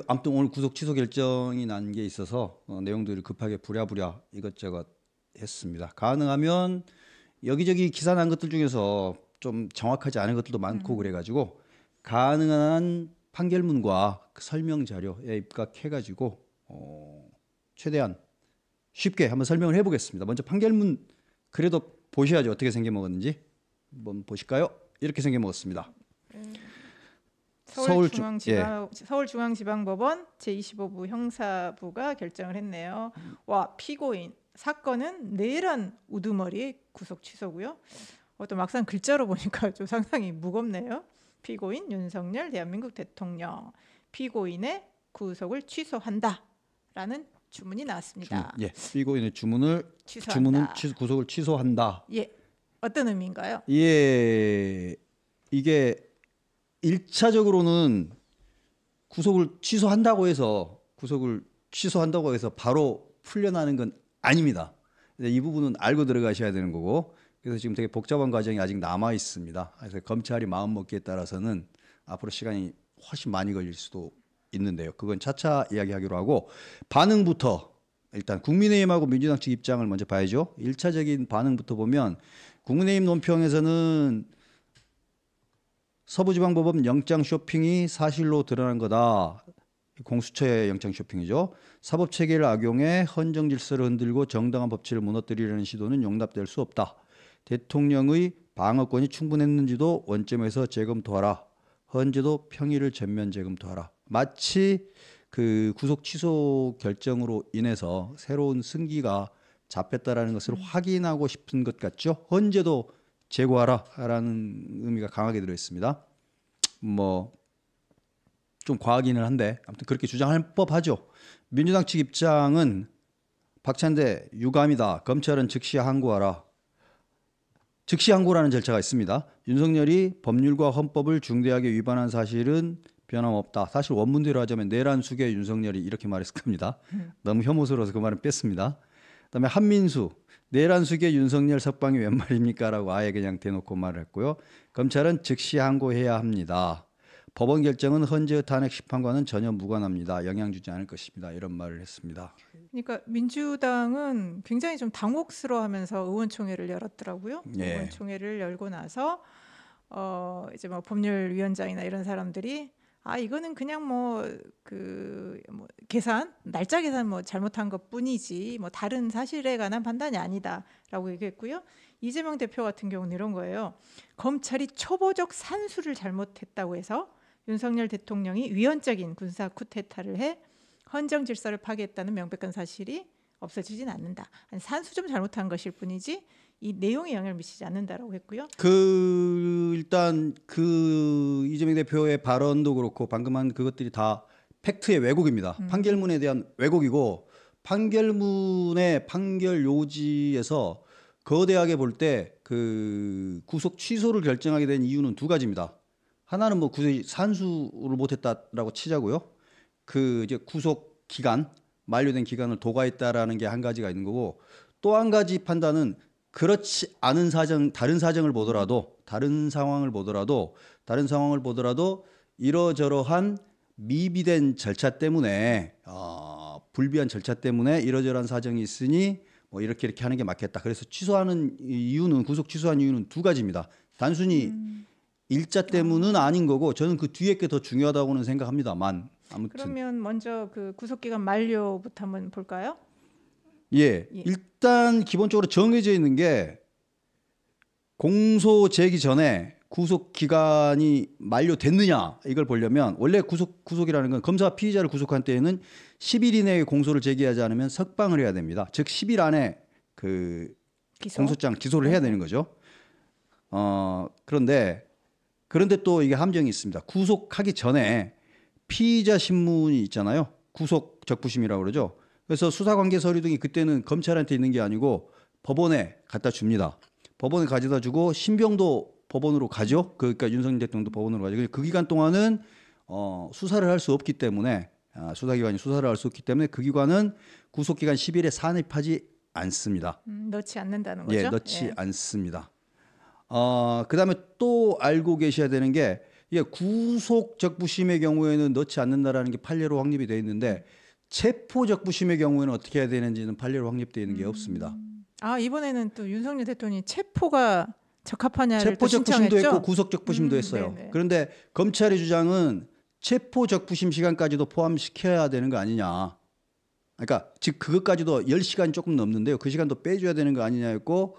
아무튼 오늘 구속 취소 결정이 난 게 있어서 내용들을 급하게 부랴부랴 이것저것 했습니다. 가능하면 여기저기 기사 난 것들 중에서 좀 정확하지 않은 것들도 많고 그래가지고 가능한 판결문과 그 설명 자료에 입각해가지고 최대한 쉽게 한번 설명을 해보겠습니다. 먼저 판결문 그래도 보셔야죠. 어떻게 생겨먹었는지 한번 보실까요? 이렇게 생겨먹었습니다. 서울중앙지방법원 제25부 형사부가 결정을 했네요. 와, 피고인 사건은 내란 우두머리 구속 취소고요. 또 막상 글자로 보니까 좀 상당히 무겁네요. 피고인 윤석열 대한민국 대통령 피고인의 구속을 취소한다라는 주문이 나왔습니다. 예, 피고인의 구속을 취소한다. 예, 어떤 의미인가요? 예, 이게 1차적으로는 구속을 취소한다고 해서 바로 풀려나는 건 아닙니다. 이 부분은 알고 들어가셔야 되는 거고, 그래서 지금 되게 복잡한 과정이 아직 남아 있습니다. 그래서 검찰이 마음 먹기에 따라서는 앞으로 시간이 훨씬 많이 걸릴 수도 있는데요. 그건 차차 이야기하기로 하고, 반응부터 일단 국민의힘하고 민주당 측 입장을 먼저 봐야죠. 1차적인 반응부터 보면 국민의힘 논평에서는 서부지방법원 영장 쇼핑이 사실로 드러난 거다. 공수처의 영장 쇼핑이죠. 사법체계를 악용해 헌정 질서를 흔들고 정당한 법치를 무너뜨리려는 시도는 용납될 수 없다. 대통령의 방어권이 충분했는지도 원점에서 재검토하라. 헌재도 평의를 전면 재검토하라. 마치 그 구속 취소 결정으로 인해서 새로운 승기가 잡혔다라는 것을 확인하고 싶은 것 같죠. 헌재도 제고하라라는 의미가 강하게 들어있습니다. 뭐 좀 과하기는 한데 아무튼 그렇게 주장할 법하죠. 민주당 측 입장은 박찬대 유감이다. 검찰은 즉시 항고하라. 즉시 항고라는 절차가 있습니다. 윤석열이 법률과 헌법을 중대하게 위반한 사실은 변함없다. 사실 원문대로 하자면 내란 수계 윤석열이 이렇게 말했을 겁니다. 너무 혐오스러워서 그 말은 뺐습니다. 그다음에 한민수 내란 수계 윤석열 석방이 웬 말입니까? 라고 아예 그냥 대놓고 말을 했고요. 검찰은 즉시 항고해야 합니다. 법원 결정은 헌재의 탄핵 심판과는 전혀 무관합니다. 영향 주지 않을 것입니다. 이런 말을 했습니다. 그러니까 민주당은 굉장히 좀 당혹스러워하면서 의원총회를 열었더라고요. 예. 의원총회를 열고 나서 이제 뭐 법률위원장이나 이런 사람들이 이거는 그냥 날짜 계산 잘못한 것뿐이지 다른 사실에 관한 판단이 아니다라고 얘기했고요. 이재명 대표 같은 경우는 이런 거예요. 검찰이 초보적 산수를 잘못했다고 해서 윤석열 대통령이 위헌적인 군사 쿠데타를 해 헌정 질서를 파괴했다는 명백한 사실이 없어지진 않는다. 산수 좀 잘못한 것일 뿐이지 이 내용에 영향을 미치지 않는다라고 했고요. 일단 이재명 대표의 발언도 그렇고 방금 한 그것들이 다 팩트의 왜곡입니다. 판결문에 대한 왜곡이고 판결문의 판결 요지에서 거대하게 볼 때 그 구속 취소를 결정하게 된 이유는 두 가지입니다. 하나는 구속이 산수를 못했다라고 치자고요. 이제 구속 기간 만료된 기간을 도과했다라는 게 한 가지가 있는 거고 또 한 가지 판단은 그렇지 않은 다른 상황을 보더라도 이러저러한 미비된 절차 때문에 불비한 절차 때문에 이러저러한 사정이 있으니 이렇게 하는 게 맞겠다. 그래서 구속 취소한 이유는 두 가지입니다. 단순히 일자 때문은 아닌 거고 저는 그 뒤에 게 더 중요하다고는 생각합니다만 아무튼 그러면 먼저 그 구속 기간 만료부터 한번 볼까요? 예. 일단 기본적으로 정해져 있는 게 공소 제기 전에 구속 기간이 만료됐느냐 이걸 보려면 원래 구속이라는 건 검사가 피의자를 구속한 때에는 10일 이내에 공소를 제기하지 않으면 석방을 해야 됩니다. 즉 10일 안에 공소장 기소를 해야 되는 거죠. 그런데 또 이게 함정이 있습니다. 구속하기 전에 피의자 신문이 있잖아요. 구속 적부심이라고 그러죠. 그래서 수사관계 서류 등이 그때는 검찰한테 있는 게 아니고 법원에 갖다 줍니다. 법원에 가져다 주고 신병도 법원으로 가죠. 그러니까 윤석열 대통령도 법원으로 가죠. 그 기간 동안은 수사를 할 수 없기 때문에 수사기관이 수사를 할 수 없기 때문에 그 기관은 구속기간 10일에 산입하지 않습니다. 넣지 않는다는 거죠? 예, 넣지 않습니다. 그다음에 또 알고 계셔야 되는 게 이게 구속 적부심의 경우에는 넣지 않는다라는 게 판례로 확립이 되어 있는데 체포 적부심의 경우에는 어떻게 해야 되는지는 판례로 확립되어 있는 게 없습니다. 아, 이번에는 또 윤석열 대통령이 체포가 적합하냐를 체포 또 적부심도 신청했죠. 했고 구속 적부심도 했어요. 네네. 그런데 검찰의 주장은 체포 적부심 시간까지도 포함시켜야 되는 거 아니냐. 그러니까 즉 그것까지도 10시간 조금 넘는데요. 그 시간도 빼줘야 되는 거 아니냐였고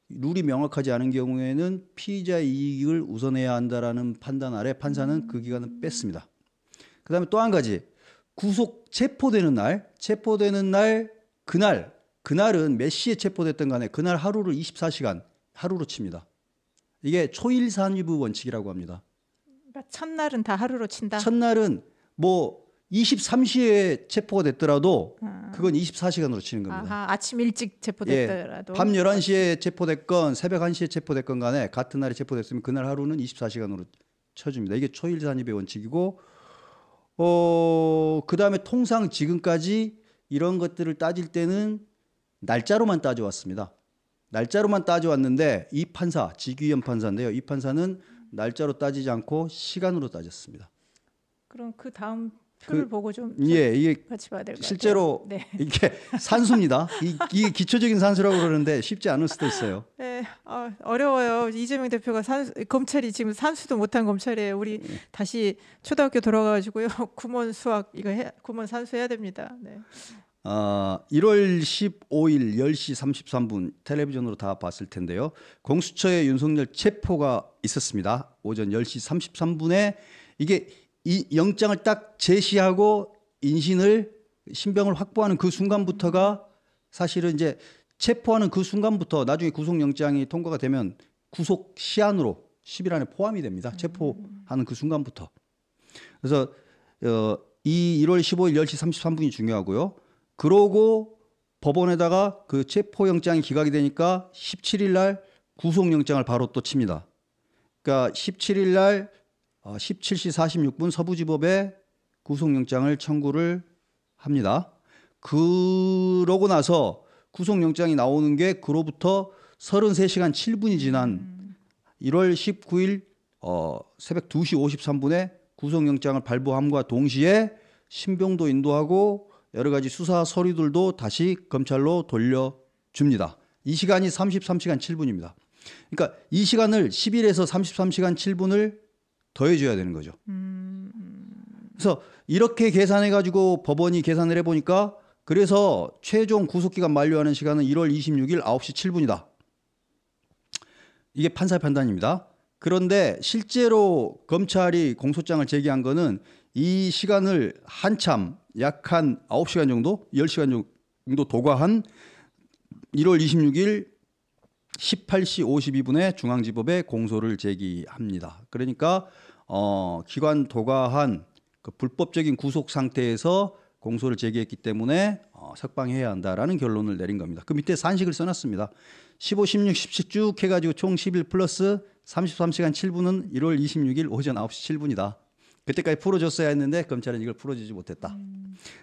룰이 명확하지 않은 경우에는 피의자 이익을 우선해야 한다라는 판단 아래 판사는 그 기간을 뺐습니다. 그다음에 또 한 가지 구속 체포되는 날 그날은 몇 시에 체포됐든 간에 그날 하루를 24시간 하루로 칩니다. 이게 초일산위부 원칙이라고 합니다. 그러니까 첫날은 다 하루로 친다. 첫날은 뭐 23시에 체포가 됐더라도 그건 24시간으로 치는 겁니다. 아하, 아침 일찍 체포됐더라도. 밤 11시에 체포됐건 새벽 1시에 체포됐건 간에 같은 날에 체포됐으면 그날 하루는 24시간으로 쳐줍니다. 이게 초일산입의 원칙이고 그다음에 통상 지금까지 이런 것들을 따질 때는 날짜로만 따져왔습니다. 날짜로만 따져왔는데 이 판사, 지규현 판사인데요. 이 판사는 날짜로 따지지 않고 시간으로 따졌습니다. 그럼 그 다음 표를 보고 좀 이게 같이 봐야 될 것 같아요. 실제로 네. 이게 산수입니다. 이게 기초적인 산수라고 그러는데 쉽지 않을 수도 있어요. 네, 어려워요. 이재명 대표가 검찰이 지금 산수도 못한 검찰이에요. 우리 다시 초등학교 돌아가가지고요. 구몬 수학 구몬 산수해야 됩니다. 네. 1월 15일 10시 33분 텔레비전으로 다 봤을 텐데요. 공수처에 윤석열 체포가 있었습니다. 오전 10시 33분에 이게 이 영장을 딱 제시하고 신병을 확보하는 그 순간부터가 사실은 이제 체포하는 그 순간부터 나중에 구속영장이 통과가 되면 구속 시한으로 10일 안에 포함이 됩니다. 체포하는 그 순간부터. 그래서 이 1월 15일 10시 33분이 중요하고요. 그러고 법원에다가 그 체포영장이 기각이 되니까 17일 날 구속영장을 바로 또 칩니다. 그러니까 17일 날 17시 46분 서부지법에 구속영장을 청구를 합니다. 그러고 나서 구속영장이 나오는 게 그로부터 33시간 7분이 지난 1월 19일 새벽 2시 53분에 구속영장을 발부함과 동시에 신병도 인도하고 여러 가지 수사 서류들도 다시 검찰로 돌려줍니다. 이 시간이 33시간 7분입니다. 그러니까 이 시간을 10일에서 33시간 7분을 더해줘야 되는 거죠. 그래서 이렇게 계산해가지고 법원이 계산을 해보니까 그래서 최종 구속기간 만료하는 시간은 1월 26일 9시 7분이다. 이게 판사의 판단입니다. 그런데 실제로 검찰이 공소장을 제기한 거는 이 시간을 한참 약 한 9시간 정도, 10시간 정도 도과한 1월 26일 18시 52분에 중앙지법에 공소를 제기합니다. 그러니까 기관 도과한 그 불법적인 구속 상태에서 공소를 제기했기 때문에 석방해야 한다라는 결론을 내린 겁니다. 그 밑에 산식을 써놨습니다. 15, 16, 17 쭉 해가지고 총 10일 플러스 33시간 7분은 1월 26일 오전 9시 7분이다. 그때까지 풀어줬어야 했는데 검찰은 이걸 풀어주지 못했다.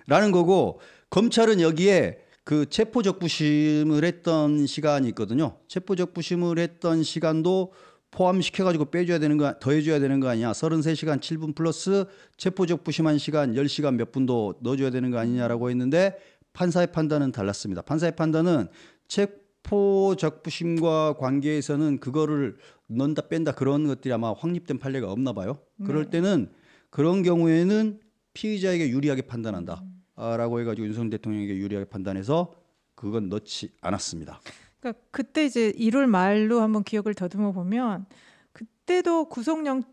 라는 거고 검찰은 여기에 그 체포적부심을 했던 시간이 있거든요. 체포적부심을 했던 시간도 포함시켜가지고 빼줘야 되는 거, 더해줘야 되는 거 아니냐. 33시간 7분 플러스 체포적부심한 시간 10시간 몇 분도 넣어줘야 되는 거 아니냐라고 했는데 판사의 판단은 달랐습니다. 판사의 판단은 체포적부심과 관계에서는 그거를 넣는다 뺀다 그런 것들이 아마 확립된 판례가 없나 봐요. 그럴 때는 그런 경우에는 피의자에게 유리하게 판단한다. 라고 해가지고 윤석열 대통령에게 유리하게 판단해서 그건 넣지 않았습니다. 그러니까 그때 이제 1월 말로 한번 기억을 더듬어 보면 그때도 구속기간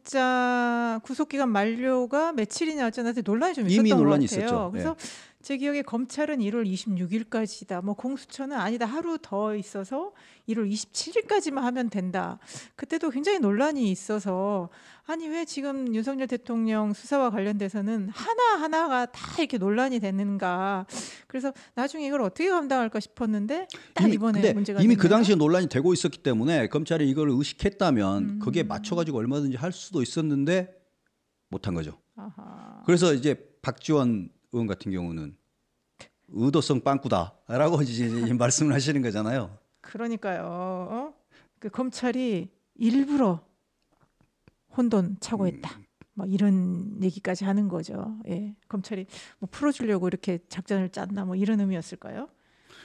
만료가 며칠이냐 어쩌나 논란이 좀 있었던 이미 논란이 것 같아요. 있었죠. 그래서 제 기억에 검찰은 1월 26일까지다. 뭐 공수처는 아니다. 하루 더 있어서 1월 27일까지만 하면 된다. 그때도 굉장히 논란이 있어서 아니 왜 지금 윤석열 대통령 수사와 관련돼서는 하나하나가 다 이렇게 논란이 되는가. 그래서 나중에 이걸 어떻게 감당할까 싶었는데 딱 이번에 문제가 이미 그 됐네요. 당시에 논란이 되고 있었기 때문에 검찰이 이걸 의식했다면 그게 맞춰가지고 얼마든지 할 수도 있었는데 못한 거죠. 아하. 그래서 이제 박지원 의원 같은 경우는 의도성 빵꾸다라고 이제 말씀을 하시는 거잖아요. 그러니까요. 그 검찰이 일부러 혼돈 차고했다. 뭐 이런 얘기까지 하는 거죠. 예. 검찰이 뭐 풀어주려고 이렇게 작전을 짰나 뭐 이런 의미였을까요?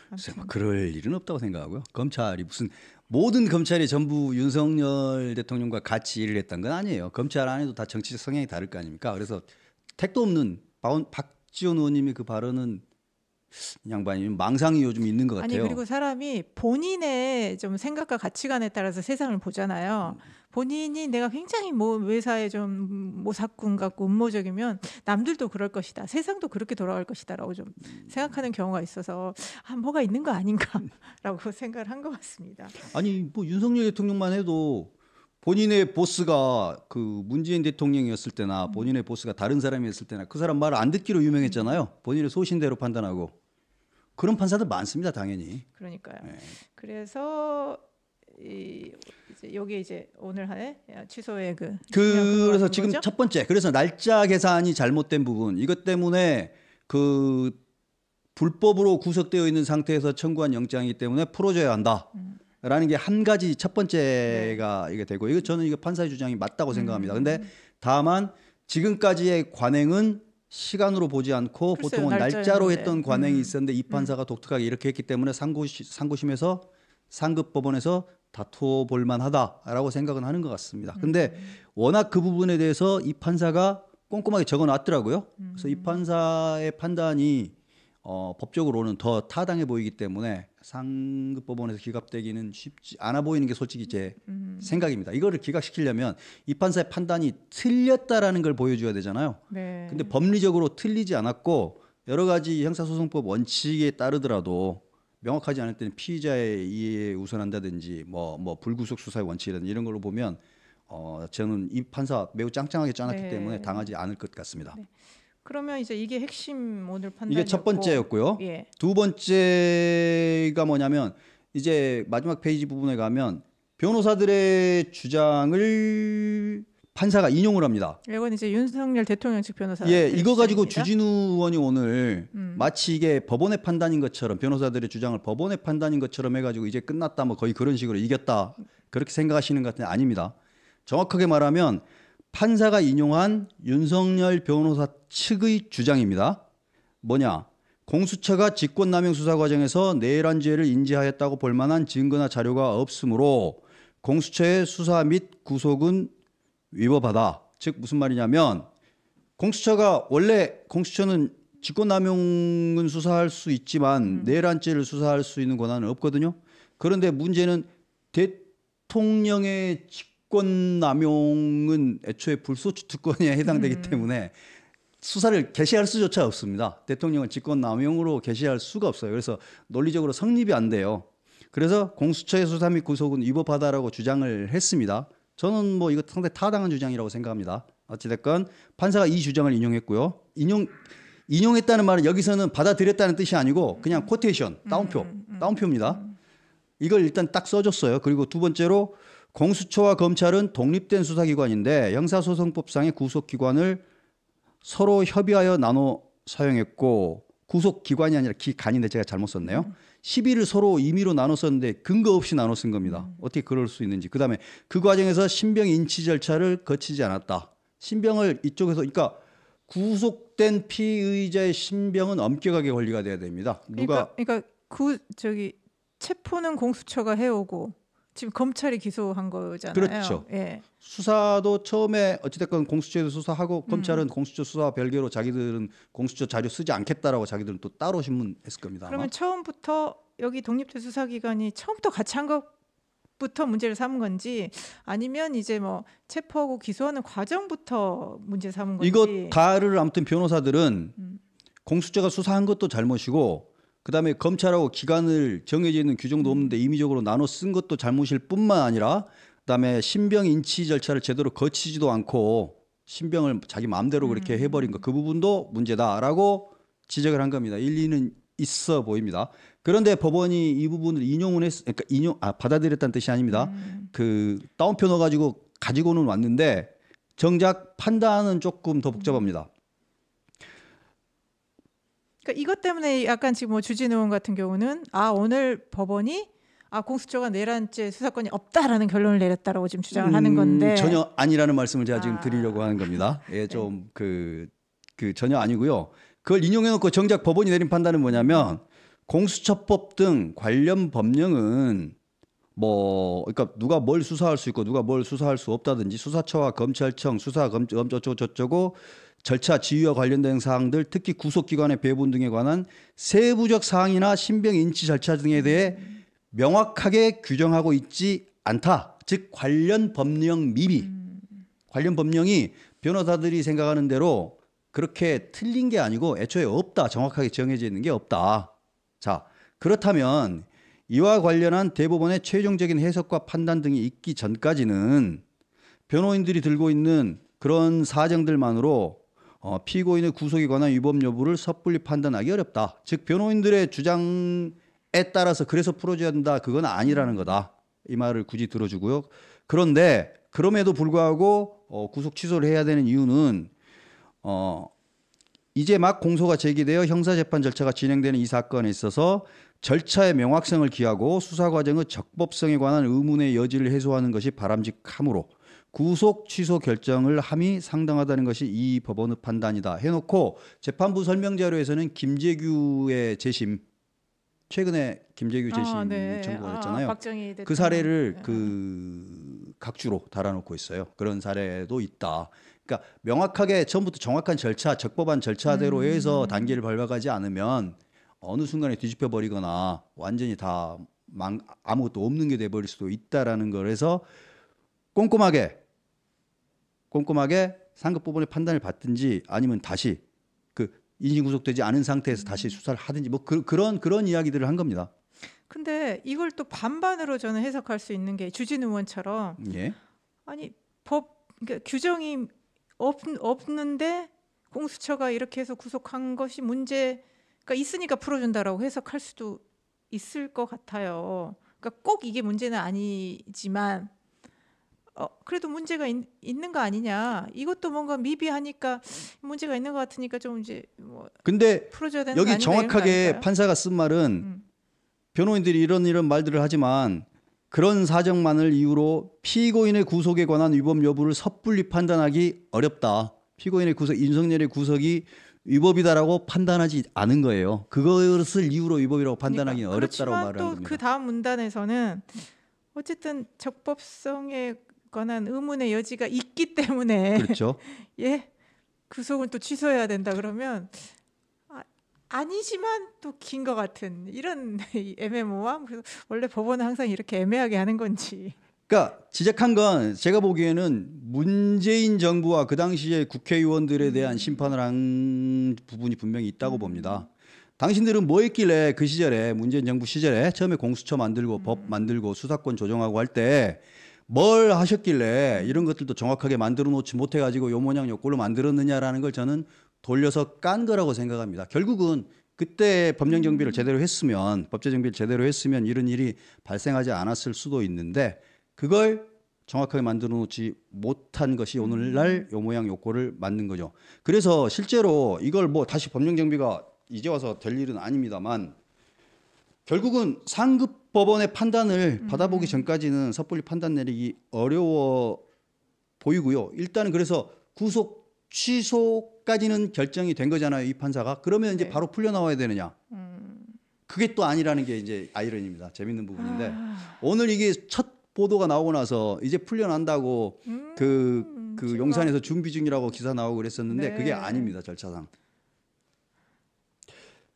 글쎄, 아무튼 뭐 그럴 일은 없다고 생각하고요. 검찰이 무슨 모든 검찰이 전부 윤석열 대통령과 같이 일을 했던 건 아니에요. 검찰 안에도 다 정치적 성향이 다를 거 아닙니까? 그래서 택도 없는 박지원 의원님의 그 발언은 양반이 망상이 요즘 있는 것 아니 같아요. 그리고 사람이 본인의 좀 생각과 가치관에 따라서 세상을 보잖아요. 본인이 내가 굉장히 뭐 외사에 좀 모사꾼 같고 음모적이면 남들도 그럴 것이다. 세상도 그렇게 돌아갈 것이다라고 좀 생각하는 경우가 있어서 아 뭐가 있는 거 아닌가라고 생각을 한 것 같습니다. 아니 뭐 윤석열 대통령만 해도 본인의 보스가 그 문재인 대통령이었을 때나 본인의 보스가 다른 사람이었을 때나 그 사람 말을 안 듣기로 유명했잖아요. 본인의 소신대로 판단하고 그런 판사들 많습니다, 당연히. 그러니까요. 네. 그래서 이제 여기 이제 오늘 한해 취소의 그 중요한 근거가 그래서 된 지금 거죠? 첫 번째, 그래서 날짜 계산이 잘못된 부분 이것 때문에 그 불법으로 구속되어 있는 상태에서 청구한 영장이기 때문에 풀어줘야 한다라는 게 한 가지 첫 번째가 이게 되고 이거 저는 이거 판사의 주장이 맞다고 생각합니다. 근데 다만 지금까지의 관행은 시간으로 보지 않고 글쎄요, 보통은 날짜로 날짜였는데. 했던 관행이 있었는데 이 판사가 독특하게 이렇게 했기 때문에 상고심에서 상급 법원에서 다투어 볼 만하다라고 생각은 하는 것 같습니다. 근데 워낙 그 부분에 대해서 이 판사가 꼼꼼하게 적어 놨더라고요. 그래서 이 판사의 판단이 법적으로는 더 타당해 보이기 때문에 상급 법원에서 기각되기는 쉽지 않아 보이는 게 솔직히 제 생각입니다. 이거를 기각시키려면 이 판사의 판단이 틀렸다라는 걸 보여줘야 되잖아요. 네. 근데 법리적으로 틀리지 않았고 여러 가지 형사소송법 원칙에 따르더라도 명확하지 않을 때는 피의자의 이해에 우선한다든지 뭐 불구속 수사의 원칙이라든지 이런 걸로 보면 저는 이 판사 매우 짱짱하게 짜놨기 네. 때문에 당하지 않을 것 같습니다. 네. 그러면 이제 이게 핵심 오늘 판단이었고 이게 첫 번째였고요. 예. 두 번째가 뭐냐면 이제 마지막 페이지 부분에 가면 변호사들의 주장을 판사가 인용을 합니다. 이건 이제 윤석열 대통령 측 변호사. 예, 이거 가지고 주장입니다. 주진우 의원이 오늘 마치 이게 법원의 판단인 것처럼 변호사들의 주장을 법원의 판단인 것처럼 해가지고 이제 끝났다 뭐 거의 그런 식으로 이겼다 그렇게 생각하시는 것 같은데 아닙니다. 정확하게 말하면 판사가 인용한 윤석열 변호사 측의 주장입니다. 뭐냐? 공수처가 직권남용 수사 과정에서 내란 죄를 인지하였다고 볼 만한 증거나 자료가 없으므로 공수처의 수사 및 구속은 위법하다. 즉 무슨 말이냐면 공수처가 원래 공수처는 직권남용은 수사할 수 있지만 내란죄를 수사할 수 있는 권한은 없거든요. 그런데 문제는 대통령의 직권남용은 애초에 불소추 특권에 해당되기 때문에 수사를 개시할 수조차 없습니다. 대통령은 직권남용으로 개시할 수가 없어요. 그래서 논리적으로 성립이 안 돼요. 그래서 공수처의 수사 및 구속은 위법하다라고 주장을 했습니다. 저는 뭐 이거 상당히 타당한 주장이라고 생각합니다. 어찌됐건 판사가 이 주장을 인용했고요. 인용했다는 말은 여기서는 받아들였다는 뜻이 아니고 그냥 코테이션, 따옴표입니다. 이걸 일단 딱 써줬어요. 그리고 두 번째로 공수처와 검찰은 독립된 수사기관인데 형사소송법상의 구속기관을 서로 협의하여 나눠 사용했고 구속기관이 아니라 기간인데 제가 잘못 썼네요. 시비를 서로 임의로 나눠 썼는데 근거 없이 나눠 쓴 겁니다. 어떻게 그럴 수 있는지. 그다음에 그 과정에서 신병 인치 절차를 거치지 않았다. 신병을 이쪽에서 그러니까 구속된 피의자의 신병은 엄격하게 관리가 돼야 됩니다. 그러니까 그 저기 체포는 공수처가 해오고 지금 검찰이 기소한 거잖아요. 그렇죠. 예. 수사도 처음에 어찌됐건 공수처에서 수사하고 검찰은 공수처 수사와 별개로 자기들은 공수처 자료 쓰지 않겠다라고 자기들은 또 따로 신문했을 겁니다. 그러면 아마. 처음부터 여기 독립된 수사기관이 처음부터 같이 한 것부터 문제를 삼은 건지 아니면 이제 뭐 체포하고 기소하는 과정부터 문제 삼은 건지 이거 다를 아무튼 변호사들은 공수처가 수사한 것도 잘못이고 그다음에 검찰하고 기간을 정해져 있는 규정도 없는데 임의적으로 나눠 쓴 것도 잘못일 뿐만 아니라 그다음에 신병 인치 절차를 제대로 거치지도 않고 신병을 자기 마음대로 그렇게 해버린 거 그 부분도 문제다라고 지적을 한 겁니다. 일리는 있어 보입니다. 그런데 법원이 이 부분을 인용을 그러니까 받아들였다는 뜻이 아닙니다. 그 따옴표 넣어가지고 가지고는 왔는데 정작 판단은 조금 더 복잡합니다. 그러니까 이것 때문에 약간 지금 뭐 주진 의원 같은 경우는 오늘 법원이 공수처가 내란죄 수사권이 없다라는 결론을 내렸다라고 지금 주장을 하는 건데 전혀 아니라는 말씀을 제가 지금 아. 드리려고 하는 겁니다. 예, 좀 전혀 아니고요. 그걸 인용해 놓고 정작 법원이 내린 판단은 뭐냐면 공수처법 등 관련 법령은 그러니까 누가 뭘 수사할 수 있고 누가 뭘 수사할 수 없다든지 수사처와 검찰청, 수사검 어쩌고 절차 지휘와 관련된 사항들, 특히 구속기관의 배분 등에 관한 세부적 사항이나 신병 인치 절차 등에 대해 명확하게 규정하고 있지 않다. 즉 관련 법령 미비, 관련 법령이 변호사들이 생각하는 대로 그렇게 틀린 게 아니고 애초에 없다. 정확하게 정해져 있는 게 없다. 자, 그렇다면 이와 관련한 대법원의 최종적인 해석과 판단 등이 있기 전까지는 변호인들이 들고 있는 그런 사정들만으로 피고인의 구속에 관한 위법 여부를 섣불리 판단하기 어렵다. 즉 변호인들의 주장에 따라서 그래서 풀어줘야 된다. 그건 아니라는 거다. 이 말을 굳이 들어주고요. 그런데 그럼에도 불구하고 구속 취소를 해야 되는 이유는 이제 막 공소가 제기되어 형사재판 절차가 진행되는 이 사건에 있어서 절차의 명확성을 기하고 수사 과정의 적법성에 관한 의문의 여지를 해소하는 것이 바람직하므로 구속 취소 결정을 함이 상당하다는 것이 이 법원의 판단이다 해놓고 재판부 설명 자료에서는 김재규의 재심, 최근에 김재규 재심 네. 청구가 됐잖아요. 박정희 그 대통령. 사례를 각주로 달아놓고 있어요. 그런 사례도 있다. 그러니까 명확하게 처음부터 정확한 절차, 적법한 절차대로 해서 단계를 밟아가지 않으면 어느 순간에 뒤집혀 버리거나 완전히 다 아무것도 없는 게 돼버릴 수도 있다라는 거라서 꼼꼼하게 상급법원의 판단을 받든지 아니면 다시 인신구속되지 않은 상태에서 다시 수사를 하든지 그런 이야기들을 한 겁니다. 근데 이걸 또 반반으로 저는 해석할 수 있는 게 주진우 의원처럼 예. 아니 그러니까 규정이 없는데 공수처가 이렇게 해서 구속한 것이 문제가 있으니까 풀어준다라고 해석할 수도 있을 것 같아요. 그러니까 꼭 이게 문제는 아니지만 그래도 문제가 있는 거 아니냐. 이것도 뭔가 미비하니까 문제가 있는 것 같으니까 좀 이제 근데 풀어줘야 되는 거 여기 아닌가 이런 거 정확하게 아닐까요? 판사가 쓴 말은 변호인들이 이런 말들을 하지만 그런 사정만을 이유로 피고인의 구속에 관한 위법 여부를 섣불리 판단하기 어렵다. 피고인의 구속, 윤석열의 구속이 위법이다라고 판단하지 않은 거예요. 그것을 이유로 위법이라고 판단하기는 어렵다고 말을 한 그렇지만 겁니다. 또 그 다음 문단에서는 어쨌든 적법성에 관한 의문의 여지가 있기 때문에 그렇죠. 예 구속을 또 취소해야 된다 그러면 아니지만 또 긴 것 같은 이런 애매모호함. 그래서 원래 법원은 항상 이렇게 애매하게 하는 건지. 그러니까 지적한 건 제가 보기에는 문재인 정부와 그 당시에 국회의원들에 대한 심판을 한 부분이 분명히 있다고 봅니다. 당신들은 뭐 했길래 그 시절에 문재인 정부 시절에 처음에 공수처 만들고 법 만들고 수사권 조정하고 할 때 뭘 하셨길래 이런 것들도 정확하게 만들어 놓지 못해가지고 요 모양 요 꼴로 만들었느냐라는 걸 저는 돌려서 깐 거라고 생각합니다. 결국은 그때 법령 정비를 제대로 했으면 법제 정비를 제대로 했으면 이런 일이 발생하지 않았을 수도 있는데 그걸 정확하게 만들어 놓지 못한 것이 오늘날 요 모양 요 꼴을 만든 거죠. 그래서 실제로 이걸 다시 법령 정비가 이제 와서 될 일은 아닙니다만 결국은 상급 법원의 판단을 받아보기 전까지는 섣불리 판단 내리기 어려워 보이고요. 일단은 그래서 구속 취소까지는 결정이 된 거잖아요. 이 판사가. 그러면 이제 네. 바로 바로 풀려 나와야 되느냐. 그게 또 아니라는 게 이제 아이러니입니다. 재밌는 부분인데 오늘 이게 첫 보도가 나오고 나서 이제 풀려난다고 그 용산에서 준비 중이라고 기사 나오고 그랬었는데 네. 그게 아닙니다. 절차상.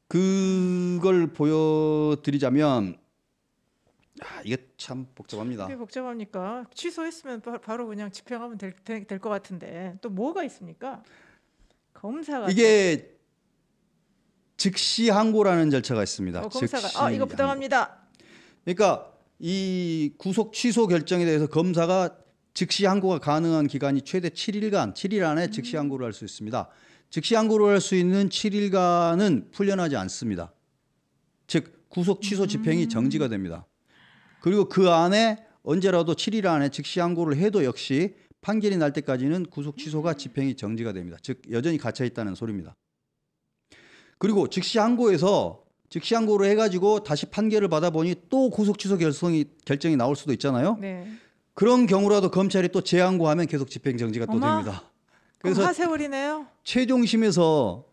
그걸 보여드리자면 이게 참 복잡합니다. 그게 복잡합니까? 취소했으면 바로 그냥 집행하면 될 것 같은데 또 뭐가 있습니까? 검사가 이게 즉시 항고라는 절차가 있습니다. 검사가 즉시 이거 부당합니다. 그러니까 이 구속 취소 결정에 대해서 검사가 즉시 항고가 가능한 기간이 최대 7일간, 7일 안에 즉시 항고를 할 수 있습니다. 즉시 항고를 할 수 있는 7일간은 풀려나지 않습니다. 즉 구속 취소 집행이 정지가 됩니다. 그리고 그 안에 언제라도 7일 안에 즉시 항고를 해도 역시 판결이 날 때까지는 구속 취소가 집행이 정지가 됩니다. 즉 여전히 갇혀 있다는 소리입니다. 그리고 즉시 항고에서 즉시 항고를 해가지고 다시 판결을 받아보니 또 구속 취소 결정이 나올 수도 있잖아요. 네. 그런 경우라도 검찰이 또 재항고하면 계속 집행 정지가 또 어머, 됩니다. 그럼 그래서 하세월이네요. 최종심에서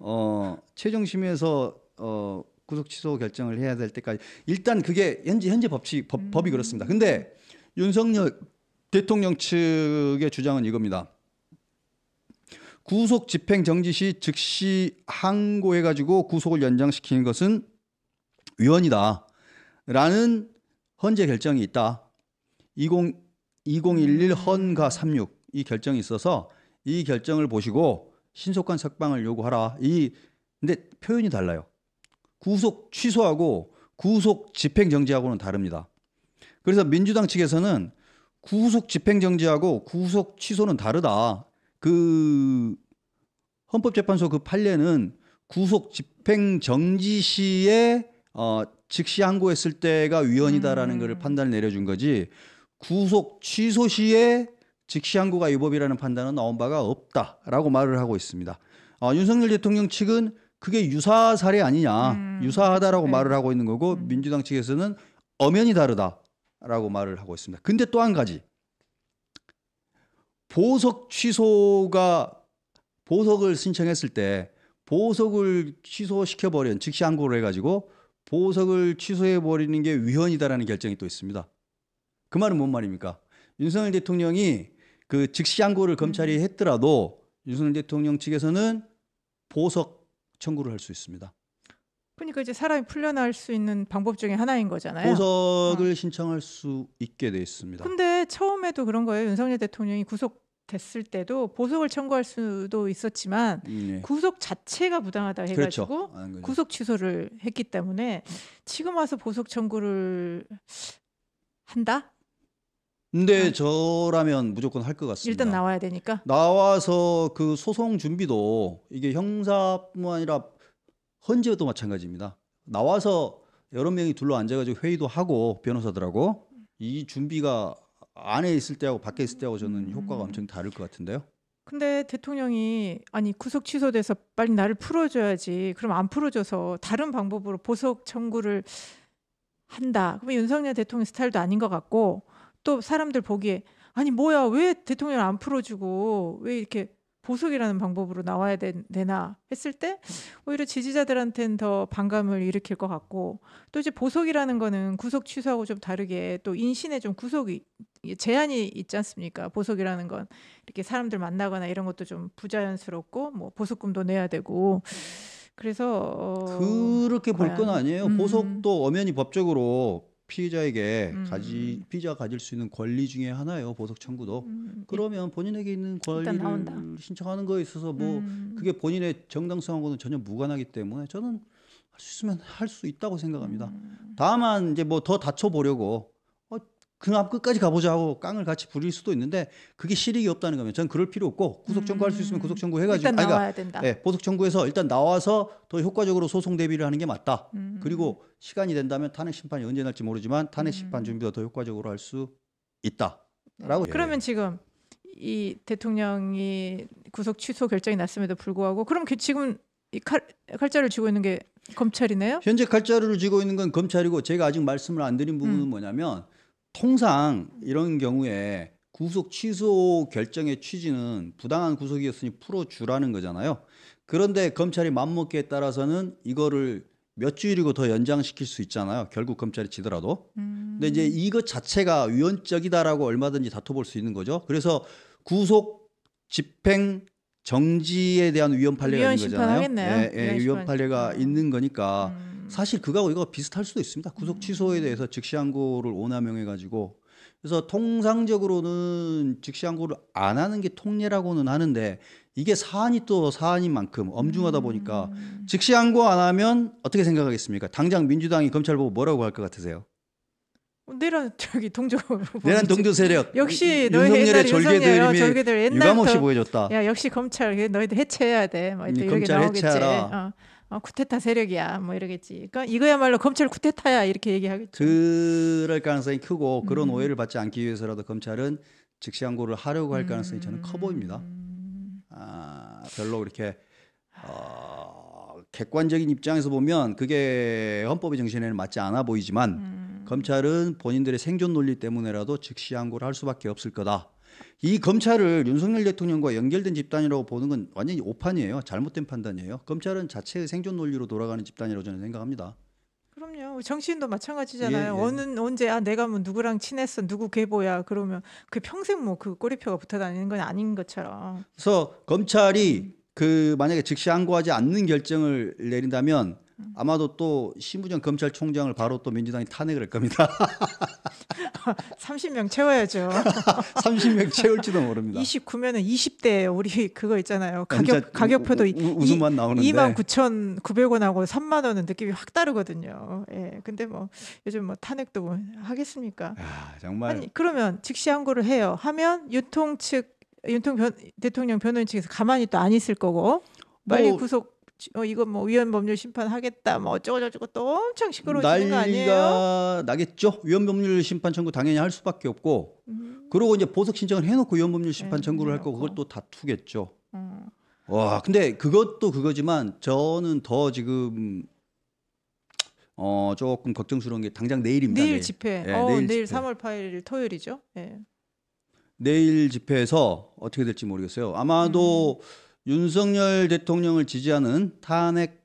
구속 취소 결정을 해야 될 때까지 일단 그게 현재 법이 그렇습니다. 근데 윤석열 대통령 측의 주장은 이겁니다. 구속 집행 정지 시 즉시 항고해 가지고 구속을 연장시키는 것은 위헌이다라는 헌재 결정이 있다. 2011 헌가 36 이 결정이 있어서 이 결정을 보시고 신속한 석방을 요구하라. 근데 표현이 달라요. 구속 취소하고 구속 집행 정지하고는 다릅니다. 그래서 민주당 측에서는 구속 집행 정지하고 구속 취소는 다르다. 그 헌법재판소 그 판례는 구속 집행 정지 시에 즉시 항고했을 때가 위헌이다라는 것을 판단을 내려준 거지 구속 취소 시에 즉시 항고가 위법이라는 판단은 나온 바가 없다라고 말을 하고 있습니다. 윤석열 대통령 측은 그게 유사 사례 아니냐, 유사하다라고 네. 말을 하고 있는 거고 민주당 측에서는 엄연히 다르다라고 말을 하고 있습니다. 근데 또 한 가지 보석을 신청했을 때 보석을 취소시켜버린 즉시 항고를 해가지고 보석을 취소해버리는 게 위헌이다라는 결정이 또 있습니다. 그 말은 뭔 말입니까? 윤석열 대통령이 그 즉시 항고를 검찰이 했더라도 윤석열 대통령 측에서는 보석 청구를 할 수 있습니다. 그러니까 이제 사람이 풀려날 수 있는 방법 중에 하나인 거잖아요. 보석을 신청할 수 있게 돼 있습니다. 근데 처음에도 그런 거예요. 윤석열 대통령이 구속됐을 때도 보석을 청구할 수도 있었지만 예. 구속 자체가 부당하다 해가지고 그렇죠. 하는 거죠. 구속 취소를 했기 때문에 지금 와서 보석 청구를 한다? 근데 저라면 무조건 할 것 같습니다. 일단 나와야 되니까. 나와서 그 소송 준비도 이게 형사뿐만 아니라 헌재도 마찬가지입니다. 나와서 여러 명이 둘러 앉아가지고 회의도 하고 변호사들하고 이 준비가 안에 있을 때하고 밖에 있을 때하고 저는 효과가 엄청 다를 것 같은데요. 근데 대통령이 아니 구속 취소돼서 빨리 나를 풀어줘야지. 그럼 안 풀어줘서 다른 방법으로 보석 청구를 한다. 그러면 윤석열 대통령 스타일도 아닌 것 같고 또 사람들 보기에 아니 뭐야 왜 대통령 안 풀어주고 왜 이렇게 보석이라는 방법으로 나와야 되나 했을 때 오히려 지지자들한테는 더 반감을 일으킬 것 같고 또 이제 보석이라는 거는 구속 취소하고 좀 다르게 또 인신에 좀 구속이 제한이 있지 않습니까? 보석이라는 건 이렇게 사람들 만나거나 이런 것도 좀 부자연스럽고 뭐 보석금도 내야 되고 그래서 그렇게 볼 건 과연, 아니에요. 보석도 엄연히 법적으로 피의자에게 피의자가 가질 수 있는 권리 중에 하나예요. 보석 청구도. 그러면 본인에게 있는 일단 나온다. 권리를 신청하는 거에 있어서 뭐 그게 본인의 정당성하고는 전혀 무관하기 때문에 저는 할 수 있으면 할 수 있다고 생각합니다. 다만 이제 뭐 더 다쳐보려고 그냥 끝까지 가보자 하고 깡을 같이 부릴 수도 있는데 그게 실익이 없다는 거면 저는 그럴 필요 없고 구속 청구할 수 있으면 구속 청구해가지고 일단 나와야 된다. 예, 보석 청구해서 일단 나와서 더 효과적으로 소송 대비를 하는 게 맞다. 그리고 시간이 된다면 탄핵 심판이 언제 날지 모르지만 탄핵 심판 준비도 더 효과적으로 할 수 있다라고. 그러면 지금 이 대통령이 구속 취소 결정이 났음에도 불구하고 그럼 지금 이 칼자를 쥐고 있는 게 검찰이네요? 현재 칼자루를 쥐고 있는 건 검찰이고 제가 아직 말씀을 안 드린 부분은 뭐냐면 통상 이런 경우에 구속 취소 결정의 취지는 부당한 구속이었으니 풀어주라는 거잖아요. 그런데 검찰이 맘먹기에 따라서는 이거를 몇 주일이고 더 연장시킬 수 있잖아요. 결국 검찰이 지더라도. 근데 이제 이것 자체가 위헌적이다라고 얼마든지 다퉈볼 수 있는 거죠. 그래서 구속 집행 정지에 대한 위헌 판례가 있는 거잖아요. 하겠네요. 위헌 판례가 있는 거니까 사실 그거하고 이거 비슷할 수도 있습니다. 구속 취소에 대해서 즉시항고를 오남용해 가지고 그래서 통상적으로는 즉시항고를 안 하는 게 통례라고는 하는데 이게 사안이 또 사안인 만큼 엄중하다 보니까 즉시항고 안 하면 어떻게 생각하겠습니까? 당장 민주당이 검찰 보고 뭐라고 할 것 같으세요? 내란 동조 내란 동조 세력 역시 너희 윤석열의 옛날 졸개들임이 옛날부터 유감없이 보여줬다. 야 역시 검찰 너희들 해체해야 돼. 뭐 이렇게 검찰 나오겠지. 해체하라. 쿠데타 세력이야. 뭐 이러겠지. 그러니까 이거야말로 검찰 쿠데타야 이렇게 얘기하겠죠. 그럴 가능성이 크고 그런 오해를 받지 않기 위해서라도 검찰은 즉시항고를 하려고 할 가능성이 저는 커 보입니다. 별로 그렇게 객관적인 입장에서 보면 그게 헌법의 정신에는 맞지 않아 보이지만 검찰은 본인들의 생존 논리 때문에라도 즉시 항고를 할 수밖에 없을 거다. 이 검찰을 윤석열 대통령과 연결된 집단이라고 보는 건 완전히 오판이에요. 잘못된 판단이에요. 검찰은 자체의 생존 논리로 돌아가는 집단이라고 저는 생각합니다. 그럼요. 정치인도 마찬가지잖아요. 예, 예. 언제 내가 뭐 누구랑 친했어, 누구 계보야 그러면 그 평생 뭐 그 꼬리표가 붙어 다니는 건 아닌 것처럼. 그래서 검찰이 그 만약에 즉시 항고하지 않는 결정을 내린다면 아마도 또 심우정 검찰총장을 바로 또 민주당이 탄핵을 할 겁니다. 30명 채워야죠. 30명 채울지도 모릅니다. 29면은 20대 우리 그거 있잖아요. 진짜 가격표도 웃음만 나오는데 29,900원하고 3만 원은 느낌이 확 다르거든요. 예. 근데 뭐 요즘 뭐 탄핵도 뭐 하겠습니까? 정말 아니 그러면 즉시 항고를 해요. 하면 대통령 변호인 측에서 가만히 또 안 있을 거고 빨리 뭐 구속 이거 뭐 위헌 법률 심판하겠다 뭐 어쩌고저쩌고 또 엄청 시끄러워지는 거 아니에요? 난리가 나겠죠. 위헌법률 심판 청구 당연히 할 수밖에 없고 그러고 이제 보석 신청을 해놓고 위헌법률 심판 청구를 할 거고 그걸 또 다투겠죠. 와 근데 그것도 그거지만 저는 더 지금 조금 걱정스러운 게 당장 내일입니다. 내일 집회. 예, 내일 집회. 3월 8일 토요일이죠. 예. 내일 집회에서 어떻게 될지 모르겠어요. 아마도 윤석열 대통령을 지지하는 탄핵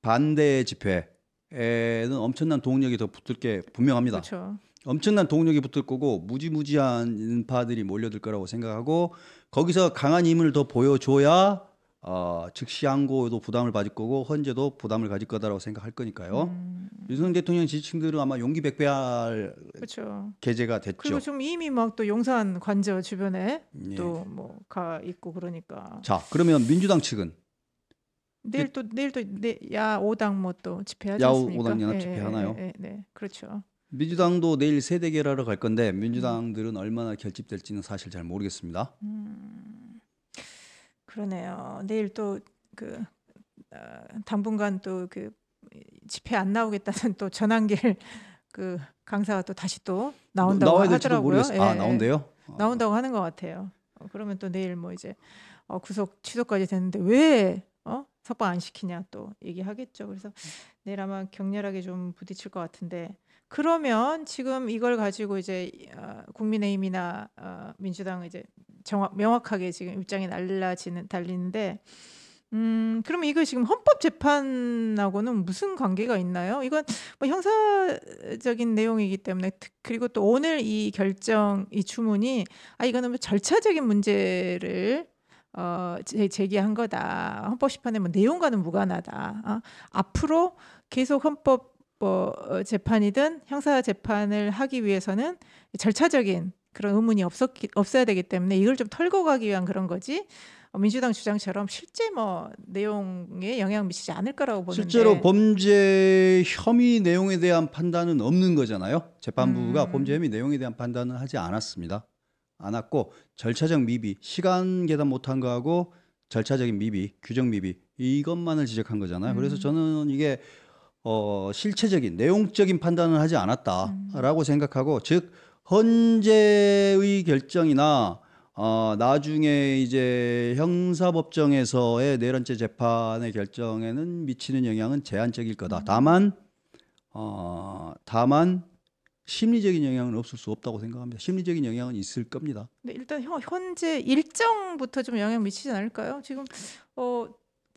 반대 집회에는 엄청난 동력이 더 붙을 게 분명합니다. 그렇죠. 엄청난 동력이 붙을 거고 무지무지한 인파들이 몰려들 거라고 생각하고 거기서 강한 힘을 더 보여줘야 즉시 항고도 부담을 가질 거고 헌재도 부담을 가질 거다라고 생각할 거니까요. 윤석열 대통령 지지층들은 아마 용기 백배할 그렇죠. 계제가 됐죠. 그리고 좀 이미 막 또 용산 관저 주변에 예. 또 뭐 가 있고 그러니까 자 그러면 민주당 측은 내일 또 야오당 뭐 또 집회하지 야오 않습니까? 오당 연합 집회 하나요? 네, 그렇죠. 민주당도 내일 세대결하러 갈 건데 민주당들은 얼마나 결집될지는 사실 잘 모르겠습니다. 그러네요. 내일 또 그 당분간 또 그 집회 안 나오겠다는 또 전한길 그 강사가 또 다시 또 나온다고 나와야 될지도 하더라고요. 모르겠어요. 나온대요? 나온다고 하는 것 같아요. 그러면 또 내일 뭐 이제 구속 취소까지 됐는데 왜 석방 안 시키냐 또 얘기하겠죠. 그래서 내일 아마 격렬하게 좀 부딪힐 것 같은데 그러면 지금 이걸 가지고 이제 국민의힘이나 민주당은 이제 명확하게 지금 입장이 달리는데 그러면 이거 지금 헌법재판하고는 무슨 관계가 있나요? 이건 뭐 형사적인 내용이기 때문에 그리고 또 오늘 이 결정, 이 주문이 이거는 뭐 절차적인 문제를 제기한 거다. 헌법심판의 뭐 내용과는 무관하다. 앞으로 계속 헌법 재판이든 형사 재판을 하기 위해서는 절차적인 그런 의문이 없어야 되기 때문에 이걸 좀 털고 가기 위한 그런 거지. 민주당 주장처럼 실제 뭐 내용에 영향 미치지 않을 거라고 보는데 실제로 범죄 혐의 내용에 대한 판단은 없는 거잖아요. 재판부가 범죄 혐의 내용에 대한 판단은 하지 않았고 절차적 미비, 시간 계산 못한 거하고 절차적인 미비, 규정 미비 이것만을 지적한 거잖아요. 그래서 저는 이게 실체적인 내용적인 판단을 하지 않았다라고 생각하고 즉 헌재의 결정이나 나중에 이제 형사법정에서의 네 번째 재판의 결정에는 미치는 영향은 제한적일 거다. 다만 심리적인 영향은 없을 수 없다고 생각합니다. 심리적인 영향은 있을 겁니다. 네, 일단 현재 일정부터 좀 영향 미치지 않을까요? 지금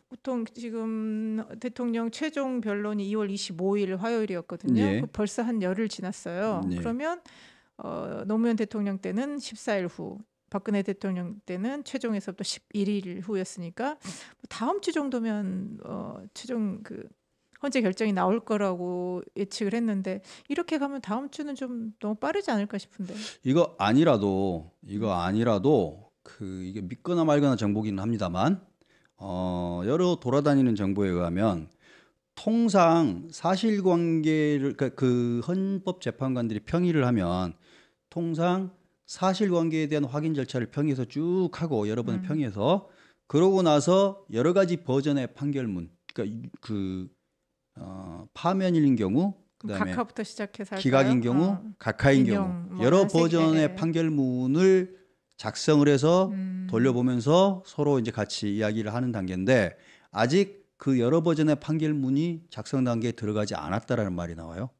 보통 지금 대통령 최종 변론이 2월 25일 화요일이었거든요. 예. 벌써 한 열흘 지났어요. 예. 그러면 노무현 대통령 때는 14일 후, 박근혜 대통령 때는 최종에서부터 11일 후였으니까 다음 주 정도면 최종 그 헌재 결정이 나올 거라고 예측을 했는데 이렇게 가면 다음 주는 좀 너무 빠르지 않을까 싶은데. 이거 아니라도 이게 믿거나 말거나 정보기는 합니다만 여러 돌아다니는 정보에 의하면 통상 사실관계를 그러니까 그 헌법 재판관들이 평의를 하면 통상 사실관계에 대한 확인 절차를 평의해서 쭉 하고 여러 번의 평의해서 그러고 나서 여러 가지 버전의 판결문 그러니까 파면일 경우 그다음에 각하부터 시작해서 기각인 경우 각하인 경우 뭐 여러 버전의 판결문을 작성을 해서 돌려보면서 서로 이제 같이 이야기를 하는 단계인데 아직 그 여러 버전의 판결문이 작성 단계에 들어가지 않았다라는 말이 나와요.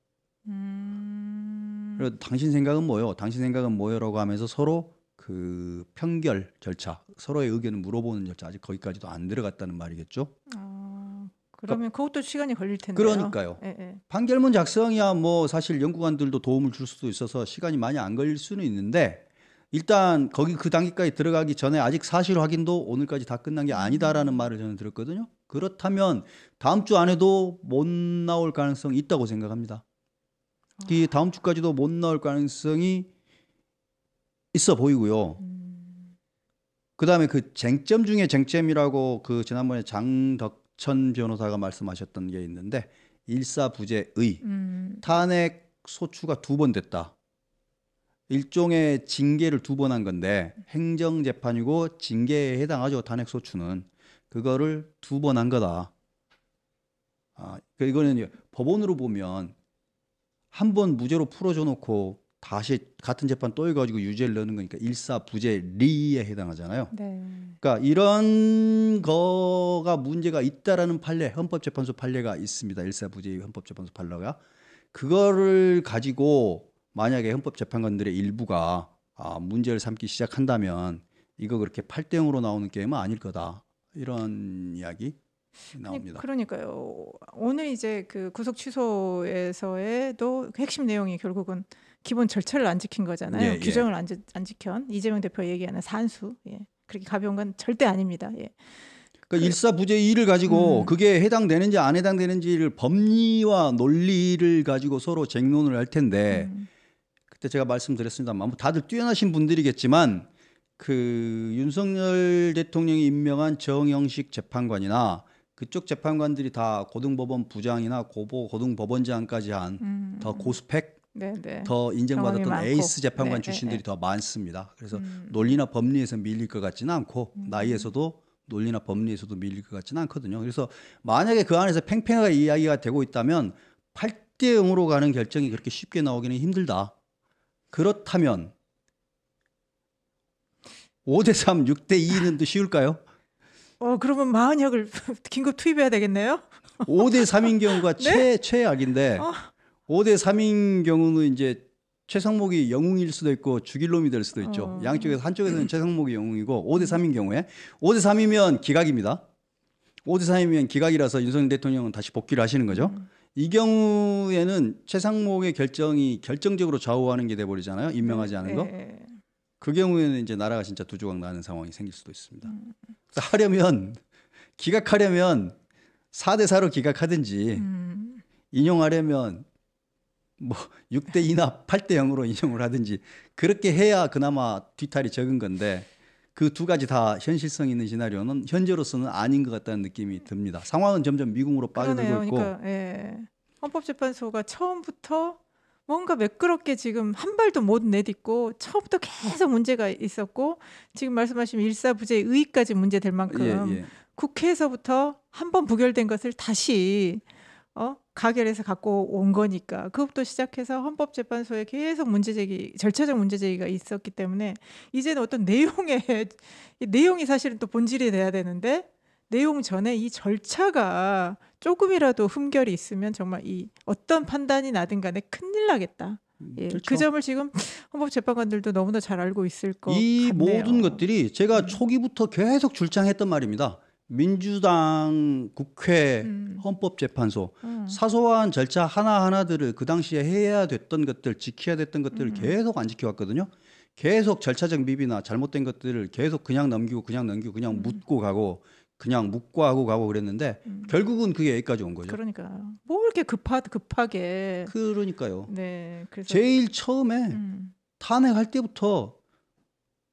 그래서 당신 생각은 뭐요? 당신 생각은 뭐요라고 하면서 서로 그 평결 절차, 서로의 의견을 물어보는 절차 아직 거기까지도 안 들어갔다는 말이겠죠. 그러면 그것도 시간이 걸릴 텐데요. 그러니까요. 예, 예. 판결문 작성이야 뭐 사실 연구관들도 도움을 줄 수도 있어서 시간이 많이 안 걸릴 수는 있는데 일단 거기 그 단계까지 들어가기 전에 아직 사실 확인도 오늘까지 다 끝난 게 아니다라는 말을 저는 들었거든요. 그렇다면 다음 주 안에도 못 나올 가능성이 있다고 생각합니다. 이 다음 주까지도 못 나올 가능성이 있어 보이고요. 그다음에 그 쟁점 중에 쟁점이라고 그 지난번에 장덕천 변호사가 말씀하셨던 게 있는데 일사부재의 탄핵 소추가 2번 됐다. 일종의 징계를 2번 한 건데 행정재판이고 징계에 해당하죠. 탄핵 소추는 그거를 2번 한 거다. 이거는 법원으로 보면 한 번 무죄로 풀어줘 놓고 다시 같은 재판 또 해가지고 유죄를 넣는 거니까 일사부재리에 해당하잖아요. 네. 그러니까 이런 거가 문제가 있다라는 판례, 헌법재판소 판례가 있습니다. 일사부재의 헌법재판소 판례가 그거를 가지고 만약에 헌법재판관들의 일부가 문제를 삼기 시작한다면 이거 그렇게 8대 0으로 나오는 게임은 아닐 거다. 이런 이야기 나옵니다. 그러니까요. 오늘 이제 그 구속 취소에서의도 핵심 내용이 결국은 기본 절차를 안 지킨 거잖아요. 예, 예. 규정을 안 지킨 이재명 대표 얘기하는 산수. 예. 그렇게 가벼운 건 절대 아닙니다. 예. 그러니까 일사부재이를 가지고 그게 해당되는지 안 해당되는지를 법리와 논리를 가지고 서로 쟁론을 할 텐데 그때 제가 말씀드렸습니다만 뭐 다들 뛰어나신 분들이겠지만 그 윤석열 대통령이 임명한 정영식 재판관이나 그쪽 재판관들이 다 고등법원 부장이나 고등법원장까지 한 더 고스펙 네. 더 인정받았던 경험이 많고. 에이스 재판관 네, 출신들이 네. 더 많습니다. 그래서 논리나 법리에서 밀릴 것 같지는 않고 나이에서도 논리나 법리에서도 밀릴 것 같지는 않거든요. 그래서 만약에 그 안에서 팽팽하게 이야기가 되고 있다면 8대 0으로 가는 결정이 그렇게 쉽게 나오기는 힘들다. 그렇다면 5대 3, 6대 2는 또 쉬울까요? 그러면 마흔혁을 긴급 투입해야 되겠네요. 5대 3인 경우가 최악인데 5대 3인 경우는 이제 최상목이 영웅일 수도 있고 죽일 놈이 될 수도 있죠. 양쪽에서 한쪽에서는 최상목이 영웅이고 5대 3인 경우에 5대 3이면 기각입니다. 5대 3이면 기각이라서 윤석열 대통령은 다시 복귀를 하시는 거죠. 이 경우에는 최상목의 결정이 결정적으로 좌우하는 게 돼버리잖아요. 임명하지 않은 거. 그 경우에는 이제 나라가 진짜 두 조각 나는 상황이 생길 수도 있습니다. 기각하려면 4대 4로 기각하든지 인용하려면 뭐 6대 2나 8대 0으로 인용을 하든지 그렇게 해야 그나마 뒤탈이 적은 건데 그 두 가지 다 현실성 있는 시나리오는 현재로서는 아닌 것 같다는 느낌이 듭니다. 상황은 점점 미궁으로 빠져들고 있고. 그러니까 헌법재판소가 처음부터 뭔가 매끄럽게 지금 한 발도 못 내딛고 처음부터 계속 문제가 있었고 지금 말씀하신 일사부재의까지 문제될 만큼 국회에서부터 한 번 부결된 것을 다시 가결해서 갖고 온 거니까 그것부터 시작해서 헌법재판소에 계속 절차적 문제제기가 있었기 때문에 이제는 어떤 내용이 사실은 또 본질이 돼야 되는데 내용 전에 이 절차가 조금이라도 흠결이 있으면 정말 이 어떤 판단이 나든 간에 큰일 나겠다. 그렇죠. 그 점을 지금 헌법재판관들도 너무나 잘 알고 있을 것 같네요. 이 모든 것들이 제가 초기부터 계속 줄창했던 말입니다. 민주당 국회 헌법재판소 사소한 절차 하나하나들을 그 당시에 해야 됐던 것들 지켜야 됐던 것들을 계속 안 지켜왔거든요. 계속 절차적 미비나 잘못된 것들을 계속 그냥 넘기고 그냥 묻고 가고 그냥 묵과하고 가고 그랬는데 결국은 그게 여기까지 온 거죠. 그러니까 뭐 이렇게 급하게 그러니까요. 네, 그래서 제일 처음에 탄핵할 때부터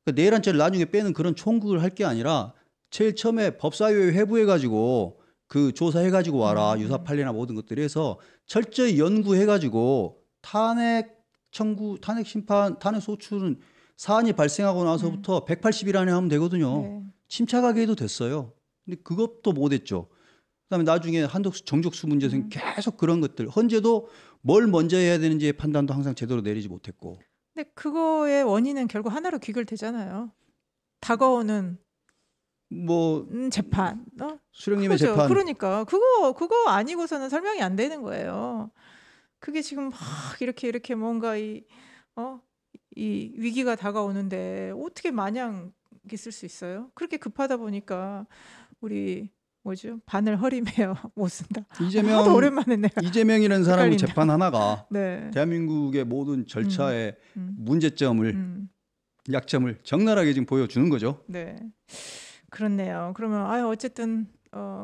내란죄를 나중에 빼는 그런 총극을 할 게 아니라 제일 처음에 법사위에 회부해가지고 그 조사해가지고 와라 유사 판례나 모든 것들이 해서 철저히 연구해가지고 탄핵 청구, 탄핵 심판, 탄핵 소추는 사안이 발생하고 나서부터 180일 안에 하면 되거든요. 네. 침착하게 해도 됐어요. 근데 그것도 못했죠. 그다음에 나중에 한덕수 정적수 문제에서 계속 그런 것들 헌재도 뭘 먼저 해야 되는지의 판단도 항상 제대로 내리지 못했고. 근데 그거의 원인은 결국 하나로 귀결되잖아요. 다가오는 뭐 재판. 수령님의 그거죠. 재판 그러니까 그거 아니고서는 설명이 안 되는 거예요. 그게 지금 막 이렇게 뭔가 이 위기가 다가오는데 어떻게 마냥 있을 수 있어요? 그렇게 급하다 보니까 우리 뭐죠? 바늘 허리매어 못 쓴다. 하도 오랜만에 내가 이재명이라는 사람의 헷갈린다. 재판 하나가 네. 대한민국의 모든 절차의 음, 문제점을 음, 약점을 적나라하게 지금 보여주는 거죠. 네. 그렇네요. 그러면 어쨌든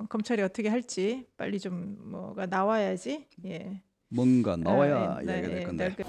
검찰이 어떻게 할지 빨리 좀 뭐가 나와야지. 예. 뭔가 나와야 네, 이야기가 될 네, 건데. 네.